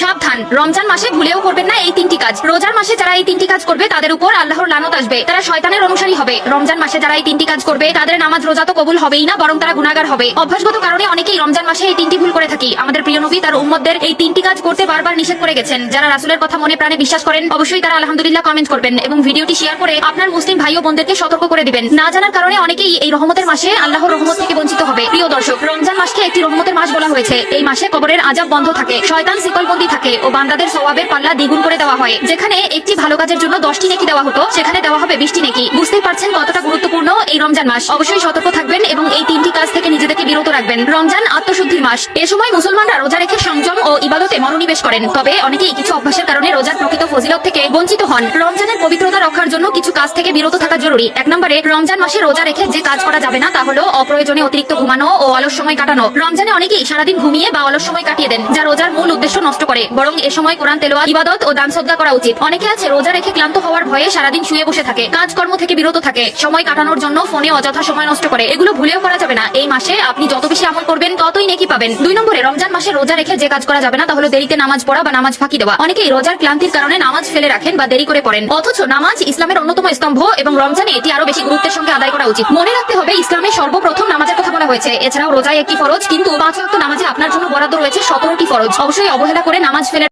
সাবধান, রমজান মাসে ভুলেও করবেন না এই তিনটি কাজ। রোজার মাসে যারা এই তিনটি কাজ করবে তাদের উপর আল্লাহর লানত আসবে, তারা শয়তানের অনুসারী হবে। রমজান মাসে যারা এই তিনটি কাজ করবে তাদের নামাজ রোজা তো কবুল হবেই না, বরং তারা গুনাহগার হবে। অভ্যাসগত কারণে অনেকেই রমজান মাসে এই তিনটি ভুল করে থাকি। আমাদের প্রিয় নবী তার উম্মতদের এই তিনটি কাজ করতে বারবার নিষেধ করে গেছেন। যারা রাসূলের কথা মনে প্রাণে বিশ্বাস করেন অবশ্যই তারা আলহামদুলিল্লাহ কমেন্ট করবেন এবং ভিডিওটি শেয়ার করে আপনার মুসলিম ভাই ও বোনদেরকে সতর্ক করে দিবেন। না জানার কারণে অনেকেই এই রহমতের মাসে আল্লাহর রহমত থেকে বঞ্চিত হবে। প্রিয় দর্শক, রমজান মাসকে একটি রহমতের মাস বলা হয়েছে। এই মাসে কবরের আযাব বন্ধ থাকে, শয়তান শিকলবন্দি থাকে ও বান্দাদের সওয়াবের পাল্লা দ্বিগুণ করে দেওয়া হয়। যেখানে একটি ভালো কাজের জন্য 10টি নেকি দেওয়া হতো, সেখানে দেওয়া হবে 20টি নেকি। বুঝতেই পারছেন কতটা গুরুত্বপূর্ণ এই রমজান মাস। অবশ্যই সতর্ক থাকবেন এবং এই তিনটি কাজ থেকে নিজেদেরকে বিরত রাখবেন। রমজান আত্মশুদ্ধির মাস। এ সময় মুসলমানরা রোজা রেখে সংযম ও ইবাদতে মনোনিবেশ করেন। তবে অনেকেই কিছু অভ্যাসের কারণে রোজার প্রকৃত ফজিলত থেকে বঞ্চিত হন। রমজানের পবিত্রতা রক্ষার জন্য কিছু কাজ থেকে বিরত থাকা জরুরি। 1 নম্বরে, রমজান মাসে রোজা রেখে যে কাজ করা যাবে না তা হলো অপ্রয়োজনে অতিরিক্ত ঘুমানো ও অলস সময় কাটানো। রমজানে অনেকেই সারাদিন ঘুমিয়ে বা অলস সময় কাটিয়ে দেন, যা রোজার মূল উদ্দেশ্য নষ্ট করে। বরং এ সময় কোরআন তেলাওয়াত, ইবাদত ও দান সদকা করা উচিত। অনেকে আছে রোজা রেখে ক্লান্ত হওয়ার ভয়ে সারাদিন শুয়ে বসে থাকে, কাজকর্ম থেকে বিরত থাকে, সময় কাটানোর জন্য ফোনে অযথা সময় নষ্ট করে। এগুলো ভুলেও করা যাবে না। এই মাসে আপনি যত বেশি আমল করবেন ততই নেকি পাবেন। 2 নম্বরে, রমজান মাসে রোজা রেখে যে কাজ করা যাবে না তা হলো দেরিতে নামাজ পড়া বা নামাজ ফাঁকি দেওয়া। অনেকেই রোজার ক্লান্তির কারণে নামাজ ফেলে রাখেন বা দেরি করে পড়েন, অথচ নামাজ ইসলামের অন্যতম স্তম্ভ এবং রমজানে এটি আরো বেশি গুরুত্বের সঙ্গে আদায় করা উচিত। মনে রাখতে হবে ইসলামে সর্বপ্রথম নামাজের কথা বলা হয়েছে। এছাড়াও রোজায় একটি ফরজ, কিন্তু 5 ওয়াক্ত নামাজে আপনার জন্য বরাদ্দ রয়েছে 17টি ফরজ। অবশ্যই অবহেলা করে নামাজ ফেলে